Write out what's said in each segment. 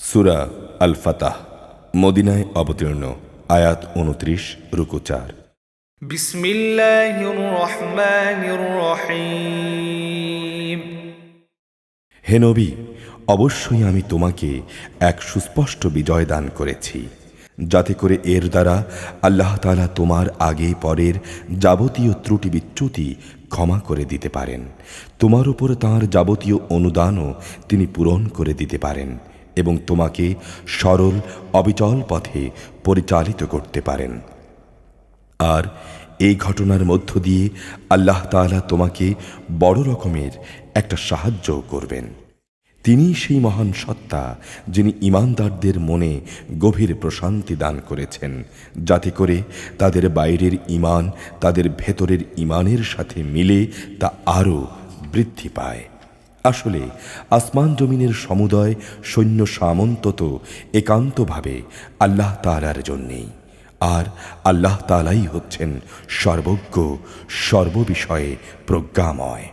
সূরা আল Fattah মদিনায় অবতীর্ণ। আয়াত ২৯ রুকু ৪। বিসমিল্লাহির রহমানির রহিম। হে নবী, অবশ্যই আমি তোমাকে এক সুস্পষ্ট বিজয় দান করেছি, যাতে করে এর দ্বারা আল্লাহ তাআলা তোমার আগে পরের যাবতীয় ত্রুটি বিচ্যুতি ক্ষমা করে দিতে পারেন। তোমার উপর তাঁর যাবতীয় অনুদানও তিনি পূরণ করে দিতে পারেন এবং তোমাকে সরল অবিচল পথে পরিচালিত করতে পারেন। আর এই ঘটনার মধ্য দিয়ে আল্লাহ তাআলা তোমাকে বড় রকমের একটা সাহায্য করবেন। তিনি সেই মহান সত্তা যিনি ঈমানদারদের মনে গভীর প্রশান্তি দান করেছেন, যাতে করে তাদের বাইরের ঈমান তাদের ভেতরের ঈমানের সাথে মিলে তা আরও বৃদ্ধি পায়। আসলে আসমান জমিনের সমুদয় সৈন্য সামন্ত তো একান্তভাবে আল্লাহ তাআলার জন্যেই, আর আল্লাহ তাআলাই হচ্ছেন সর্বজ্ঞ, সর্ববিষয়ে প্রজ্ঞাময়।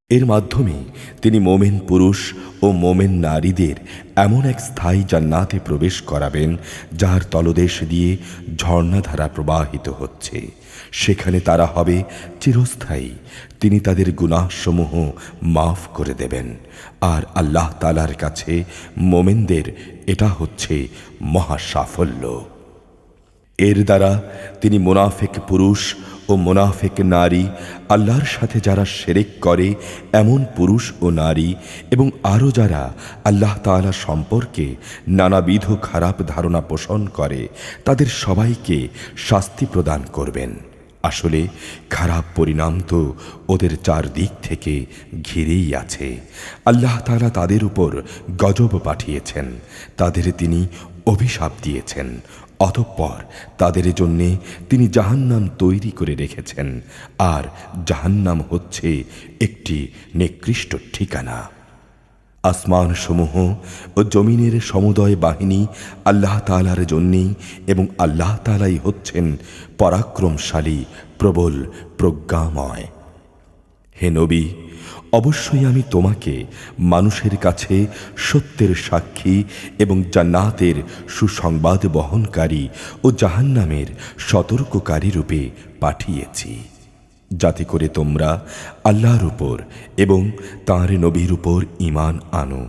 এর মাধ্যমে তিনি মোমেন পুরুষ ও মোমেন নারীদের এমন এক স্থায়ী জান্নাতে প্রবেশ করাবেন, যার তলদেশ দিয়ে ঝর্ণাধারা প্রবাহিত হচ্ছে। সেখানে তারা হবে চিরস্থায়ী। তিনি তাদের গুনাহসমূহ মাফ করে দেবেন। আর আল্লাহ তাআলার কাছে মোমেনদের এটা হচ্ছে মহা সাফল্য। এর দ্বারা তিনি মুনাফিক পুরুষ ও মুনাফিক নারী, আল্লাহর সাথে যারা শিরক করে এমন পুরুষ ও নারী, এবং আরও যারা আল্লাহ তাআলা সম্পর্কে নানাবিধ খারাপ ধারণা পোষণ করে, তাদের সবাইকে শাস্তি প্রদান করবেন। আসলে খারাপ পরিণাম তো ওদের চারদিক থেকে ঘিরেই আছে। আল্লাহ তাআলা তাদের উপর গজব পাঠিয়েছেন, তাদের তিনি অভিশাপ দিয়েছেন। অতঃপর তাদের জন্যে তিনি জাহান্নাম তৈরি করে রেখেছেন, আর জাহান্নাম হচ্ছে একটি নিকৃষ্ট ঠিকানা। আসমানসমূহ ও জমিনের সমুদয় বাহিনী আল্লাহ তাআলার জন্যেই, এবং আল্লাহ তাআলাই হচ্ছেন পরাক্রমশালী, প্রবল, প্রজ্ঞাময়। হে নবী, অবশ্যই আমি তোমাকে মানুষের কাছে সত্যের সাক্ষী এবং জান্নাতের সুসংবাদ বহনকারী ও জাহান্নামের সতর্ককারী রূপে পাঠিয়েছি, যাতে করে তোমরা আল্লাহর উপর এবং তাঁর নবীর উপর ঈমান আনো,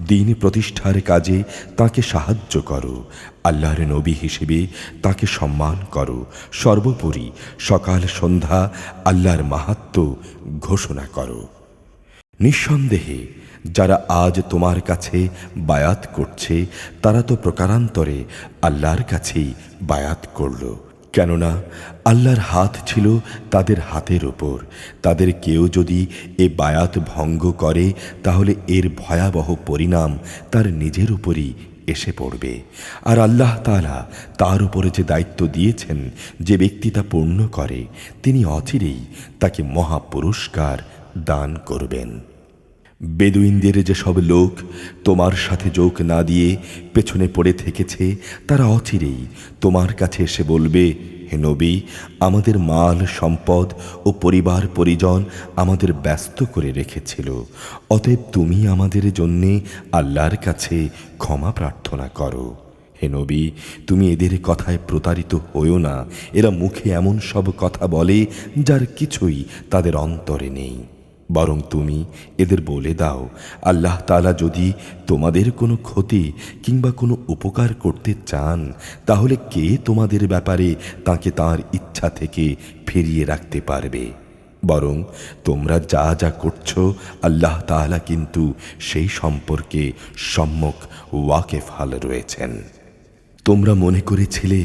দ্বীন প্রতিষ্ঠার কাজে তাকে সাহায্য করো, আল্লাহর নবী হিসেবে তাকে সম্মান করো, সর্বোপরি সকাল সন্ধ্যা আল্লাহর মাহাত্ম্য ঘোষণা করো। নিঃসন্দেহে যারা আজ তোমার কাছে বায়াত করছে, তারা তো প্রকারান্তরে আল্লাহর কাছেই বায়াত করল। কেননা আল্লাহর হাত ছিল তাদের হাতের ওপর। তাদের কেউ যদি এ বায়াত ভঙ্গ করে, তাহলে এর ভয়াবহ পরিণাম তার নিজের উপরই এসে পড়বে। আর আল্লাহ তাআলা তার উপরে যে দায়িত্ব দিয়েছেন, যে ব্যক্তি তা পূর্ণ করে, তিনি অচিরেই তাকে মহা পুরস্কার দান করবেন। বেদুইনদের যেসব লোক তোমার সাথে যোগ না দিয়ে পেছনে পড়ে থেকেছে, তারা অচিরেই তোমার কাছে এসে বলবে, হে নবী, আমাদের মাল সম্পদ ও পরিবার পরিজন আমাদের ব্যস্ত করে রেখেছিল, অতএব তুমি আমাদের জন্যে আল্লাহর কাছে ক্ষমা প্রার্থনা করো। হে নবী, তুমি এদের কথায় প্রতারিত হইও না। এরা মুখে এমন সব কথা বলে যার কিছুই তাদের অন্তরে নেই। বরং তুমি এদের বলে দাও, আল্লাহ তাআলা যদি তোমাদের কোনো ক্ষতি কিংবা কোনো উপকার করতে চান, তাহলে কে তোমাদের ব্যাপারে তাকে তাঁর ইচ্ছা থেকে ফিরিয়ে রাখতে পারবে? বরং তোমরা যা যা করছো, আল্লাহ তাআলা কিন্তু সেই সম্পর্কে সম্যক ওয়াকেফাল রয়েছেন। তোমরা মনে করেছিলে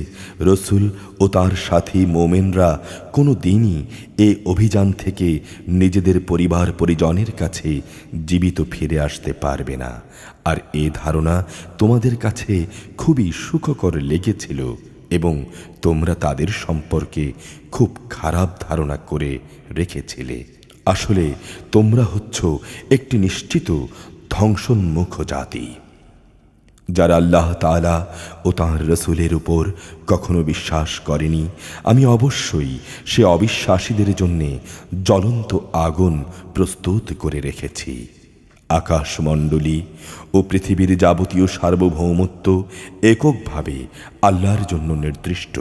রসুল ও তার সাথী মোমেনরা কোনো দিনই এ অভিযান থেকে নিজেদের পরিবার পরিজনের কাছে জীবিত ফিরে আসতে পারবে না, আর এ ধারণা তোমাদের কাছে খুবই সুখকর লেগেছিল, এবং তোমরা তাদের সম্পর্কে খুব খারাপ ধারণা করে রেখেছিলে। আসলে তোমরা হচ্ছ একটি নিশ্চিত ধ্বংসোন্মুখ জাতি, যারা আল্লাহ তাআলা ও তাঁর রসুলের উপর কখনো বিশ্বাস করেনি। আমি অবশ্যই সে অবিশ্বাসীদের জন্যে জ্বলন্ত আগুন প্রস্তুত করে রেখেছি। আকাশমণ্ডলী ও পৃথিবীর যাবতীয় সার্বভৌমত্ব এককভাবে আল্লাহর জন্য নির্দিষ্ট।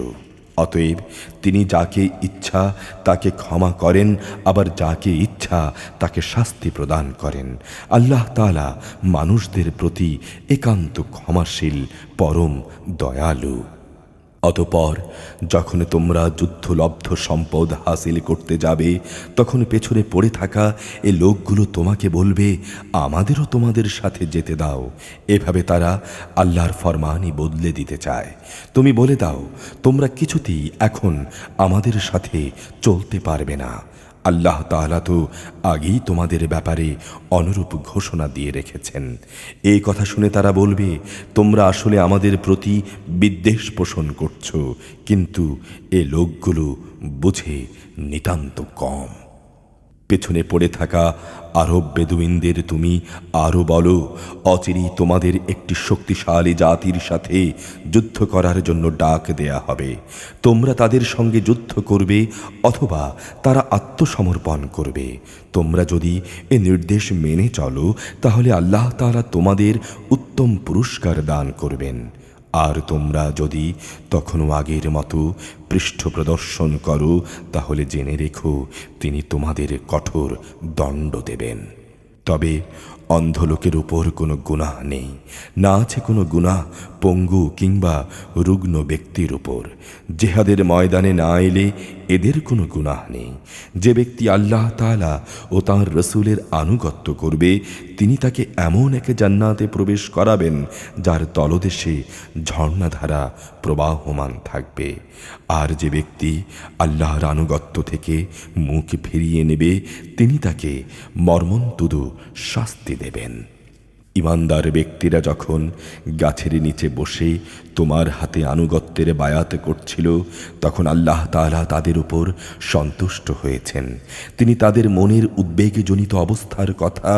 অতএব তিনি যাকে ইচ্ছা তাকে ক্ষমা করেন, আবার যাকে ইচ্ছা তাকে শাস্তি প্রদান করেন। আল্লাহ তাআলা মানুষদের প্রতি একান্ত ক্ষমাশীল, পরম দয়ালু। অতঃপর যখন তোমরা যুদ্ধলব্ধ সম্পদ হাসিল করতে যাবে, তখন পেছনে পড়ে থাকা এ লোকগুলো তোমাকে বলবে, আমাদেরও তোমাদের সাথে যেতে দাও। এভাবে তারা আল্লাহর ফরমানই বদলে দিতে চায়। তুমি বলে দাও, তোমরা কিছুতেই এখন আমাদের সাথে চলতে পারবে না। আল্লাহ তাআলা তো আগেই তোমাদের ব্যাপারে অনুরূপ ঘোষণা দিয়ে রেখেছেন। এই কথা শুনে তারা বলবে, তোমরা আসলে আমাদের প্রতি বিদ্বেষ পোষণ করছো, কিন্তু এ লোকগুলো বুঝে নিতান্ত কম। পেছনে পড়ে থাকা আরব বেদুইনদের তুমি আরও বলো, অচিরেই তোমাদের একটি শক্তিশালী জাতির সাথে যুদ্ধ করার জন্য ডাক দেয়া হবে। তোমরা তাদের সঙ্গে যুদ্ধ করবে অথবা তারা আত্মসমর্পণ করবে। তোমরা যদি এ নির্দেশ মেনে চলো, তাহলে আল্লাহ তাআলা তোমাদের উত্তম পুরস্কার দান করবেন। আর তোমরা যদি তখনও আগের মতো পৃষ্ঠ প্রদর্শন করো, তাহলে জেনে রেখো তিনি তোমাদের কঠোর দণ্ড দেবেন। তবে অন্ধ লোকের উপর কোনো গুনাহ নেই, না আছে কোনো গুনাহ পঙ্গু কিংবা রুগ্ন ব্যক্তির উপর। জেহাদের ময়দানে না এলে এদের কোনো গুনাহ নেই। যে ব্যক্তি আল্লাহ তাআলা ও তাঁর রসুলের আনুগত্য করবে, তিনি তাকে এমন এক জান্নাতে প্রবেশ করাবেন যার তলদেশে ঝর্ণাধারা প্রবাহমান থাকবে। আর যে ব্যক্তি আল্লাহর আনুগত্য থেকে মুখ ফিরিয়ে নেবে, তিনি তাকে মর্মন্তুদ শাস্তি দেবেন। ইমানদার ব্যক্তিরা যখন গাছের নিচে বসে তোমার হাতে আনুগত্যের বায়াত করছিল, তখন আল্লাহ তাআলা তাদের উপর সন্তুষ্ট হয়েছেন। তিনি তাদের মনের উদ্বেগজনিত অবস্থার কথা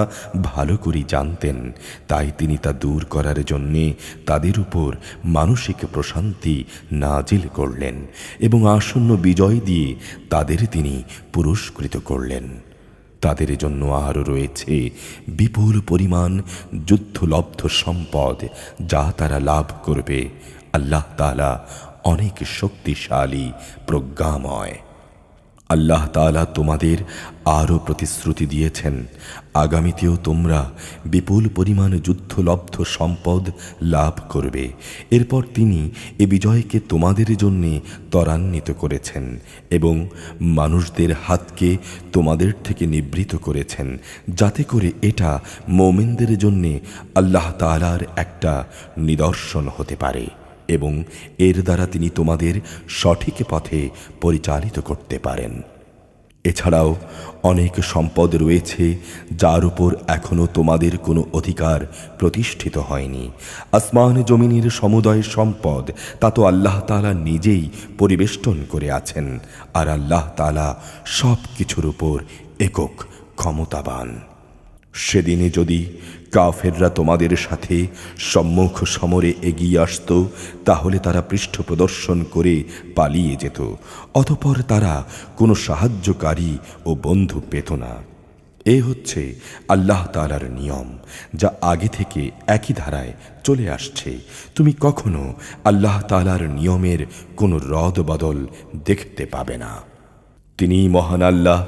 ভালো করে জানতেন, তাই তিনি তা দূর করার জন্যে তাদের উপর মানসিক প্রশান্তি নাজিল করলেন এবং আসন্ন বিজয় দিয়ে তাদের তিনি পুরস্কৃত করলেন। তাদের জন্য আরও রয়েছে বিপুল পরিমাণ যুদ্ধলব্ধ সম্পদ, যা তারা লাভ করবে। আল্লাহ তাআলা অনেক শক্তিশালী, প্রজ্ঞাময়। আল্লাহ তাআলা তোমাদের আরও প্রতিশ্রুতি দিয়েছেন, আগামীতেও তোমরা বিপুল পরিমাণ যুদ্ধলব্ধ সম্পদ লাভ করবে। এরপর তিনি এ বিজয়কে তোমাদের জন্যে ত্বরান্বিত করেছেন এবং মানুষদের হাতকে তোমাদের থেকে নিবৃত করেছেন, যাতে করে এটা মুমিনদের জন্যে আল্লাহ তাআলার একটা নিদর্শন হতে পারে এবং এর দ্বারা তিনি তোমাদের সঠিক পথে পরিচালিত করতে পারেন। এছাড়াও অনেক সম্পদ রয়েছে যার উপর এখনও তোমাদের কোনো অধিকার প্রতিষ্ঠিত হয়নি। আসমান জমিনের সমুদয় সম্পদ তা তো আল্লাহ তাআলা নিজেই পরিবেষ্টন করে আছেন, আর আল্লাহ তাআলা সব কিছুর উপর একক ক্ষমতাবান। সেদিনে যদি কাফেররা তোমাদের সাথে সম্মুখ সমরে এগিয়ে আসত, তাহলে তারা পৃষ্ঠ প্রদর্শন করে পালিয়ে যেত। অতঃপর তারা কোনো সাহায্যকারী ও বন্ধু পেত না। এ হচ্ছে আল্লাহ তাআলার নিয়ম, যা আগে থেকে একই ধারায় চলে আসছে। তুমি কখনো আল্লাহ তাআলার নিয়মের কোনো রদ বদল দেখতে পাবে না। তিনি মহান আল্লাহ,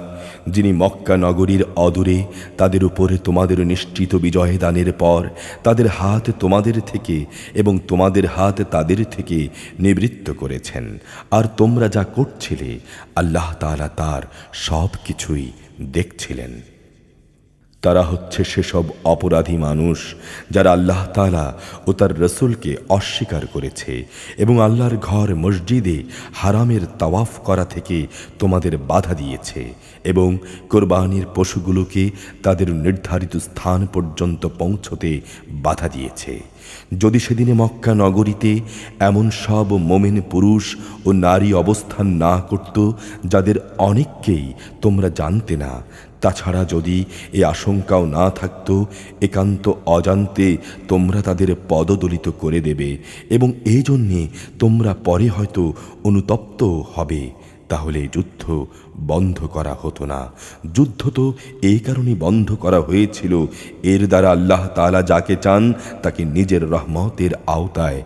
যিনি মক্কা নগরীর অদূরে তাদের উপরে তোমাদের নিশ্চিত বিজয় দানের পর তাদের হাত তোমাদের থেকে এবং তোমাদের হাত তাদের থেকে নিবৃত্ত করেছেন। আর তোমরা যা করছিলে, আল্লাহ তাআলা তার সব কিছুই দেখছিলেন। তারা হচ্ছে সেসব অপরাধী মানুষ যারা আল্লাহ তাআলা ও তার রসুলকে অস্বীকার করেছে এবং আল্লাহর ঘর মসজিদে হারামের তাওয়াফ করা থেকে তোমাদের বাধা দিয়েছে এবং কোরবানির পশুগুলোকে তাদের নির্ধারিত স্থান পর্যন্ত পৌঁছতে বাধা দিয়েছে। যদি সেদিনে মক্কা নগরীতে এমন সব মোমেন পুরুষ ও নারী অবস্থান না করত, যাদের অনেককেই তোমরা জানতে না, তাছাড়া যদি এ আশঙ্কাও না থাকত একান্ত অজান্তে তোমরা তাদের পদদলিত করে দেবে এবং এই জন্যে তোমরা পরে হয়তো অনুতপ্ত হবে, তাহলে যুদ্ধ বন্ধ করা হতো না। যুদ্ধ তো এই কারণে বন্ধ করা হয়েছিল, এর দ্বারা আল্লাহ তাআলা যাকে চান তাকে নিজের রহমতের আওতায়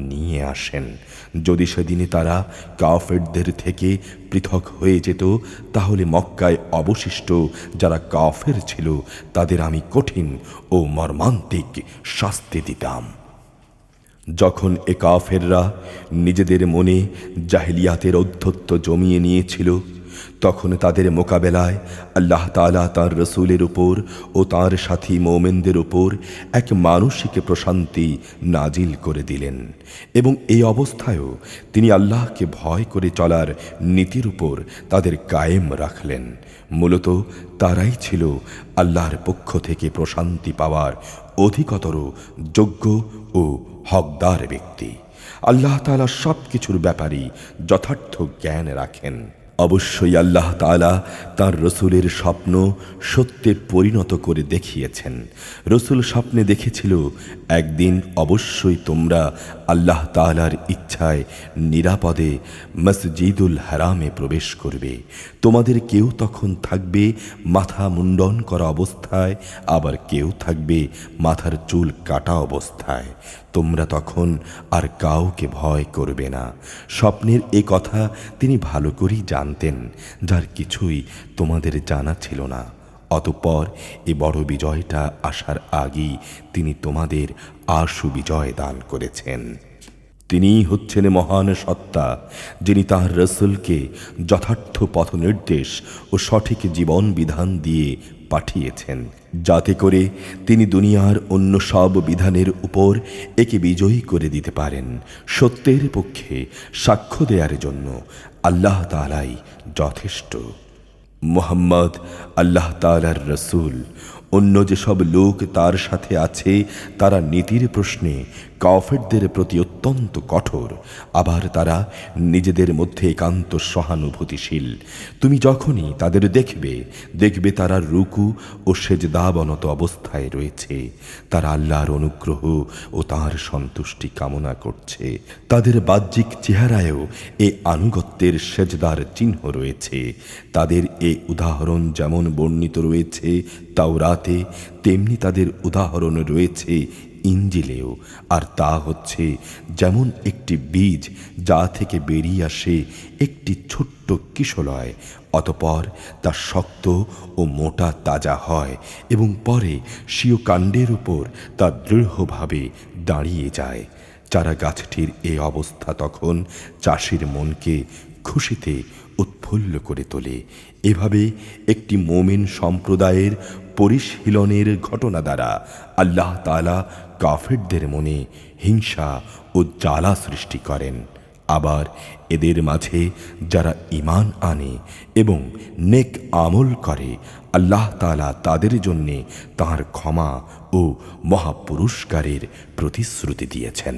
নিয়ে আসেন। যদি সেদিনে তারা কাফেরদের থেকে পৃথক হয়ে যেত, তাহলে মক্কায় অবশিষ্ট যারা কাফের ছিল তাদের আমি কঠিন ও মর্মান্তিক শাস্তি দিতাম। যখন এ কাফেররা নিজেদের মনে জাহিলিয়াতের ঔদ্ধত্য জমিয়ে নিয়েছিল, তখন তাদের মোকাবেলায় আল্লাহ তাআলা তাঁর রসূলের উপর ও তাঁর সাথী মোমেনদের উপর এক মানসিক প্রশান্তি নাজিল করে দিলেন এবং এই অবস্থায়ও তিনি আল্লাহকে ভয় করে চলার নীতির উপর তাদের কায়েম রাখলেন। মূলত তারাই ছিল আল্লাহর পক্ষ থেকে প্রশান্তি পাওয়ার অধিকতর যোগ্য ও হকদার ব্যক্তি। আল্লাহ তাআলা সব কিছুর ব্যাপারেই যথার্থ জ্ঞান রাখেন। অবশ্যই আল্লাহ তাআলা তাঁর রসূলের স্বপ্ন সত্যে পরিণত করে দেখিয়েছেন। রসূল স্বপ্নে দেখেছিল, একদিন অবশ্যই তোমরা আল্লাহ তাআলার ইচ্ছায় নিরাপদে মসজিদুল হারামে প্রবেশ করবে। তোমাদের কেউ তখন থাকবে মাথা মুন্ডন করা অবস্থায়, আবার কেউ থাকবে মাথার চুল কাটা অবস্থায়। তোমরা তখন আর কাউকে ভয় করবে না। স্বপ্নের এ কথা তিনি ভালো করেই জানতেন, যার কিছুই তোমাদের জানা ছিল না। অতঃপর এ বড় বিজয়টা আসার আগেই তিনি তোমাদের আশু বিজয় দান করেছেন। তিনিই হচ্ছেন মহান সত্তা, যিনি তাঁর রসূলকে যথার্থ পথ নির্দেশ ও সঠিক জীবন বিধান দিয়ে পাঠিয়েছেন, যাতে করে তিনি দুনিয়ার অন্য সব বিধানের উপর একে বিজয়ী করে দিতে পারেন। সত্যের পক্ষে সাক্ষ্য দেওয়ার জন্য আল্লাহ তাআলাই যথেষ্ট। মুহাম্মদ আল্লাহ তাআলার রসূল। অন্য যেসব লোক তার সাথে আছে তারা নীতির প্রশ্নে কাফেরদের প্রতি অত্যন্ত কঠোর, আবার তারা নিজেদের মধ্যে একান্ত সহানুভূতিশীল। তুমি যখনই তাদের দেখবে তারা রুকু ও সেজদাবনত অবস্থায় রয়েছে। তারা আল্লাহর অনুগ্রহ ও তাঁর সন্তুষ্টি কামনা করছে। তাদের বাহ্যিক চেহারায়ও এ আনুগত্যের সেজদার চিহ্ন রয়েছে। তাদের এ উদাহরণ যেমন বর্ণিত রয়েছে তাওরাতে, তেমনি তাদের উদাহরণ রয়েছে ইঞ্জিলেও। আর তা হচ্ছে যেমন একটি বীজ যা থেকে বেরিয়ে আসে একটি ছোট্ট কিশলয়, অতঃপর তা শক্ত ও মোটা তাজা হয় এবং পরে স্বীয় কাণ্ডের উপর তা দৃঢ়ভাবে দাঁড়িয়ে যায়। চারা গাছটির এ অবস্থা তখন চাষির মনকে খুশিতে উৎফুল্ল করে তোলে। এভাবে একটি মোমিন সম্প্রদায়ের পরিশীলনের ঘটনা দ্বারা আল্লাহ তাআলা কাফেরদের মনে হিংসা ও জ্বালা সৃষ্টি করেন। আবার এদের মাঝে যারা ঈমান আনে এবং নেক আমল করে, আল্লাহ তাআলা তাদের জন্যে তাঁর ক্ষমা ও মহাপুরস্কারের প্রতিশ্রুতি দিয়েছেন।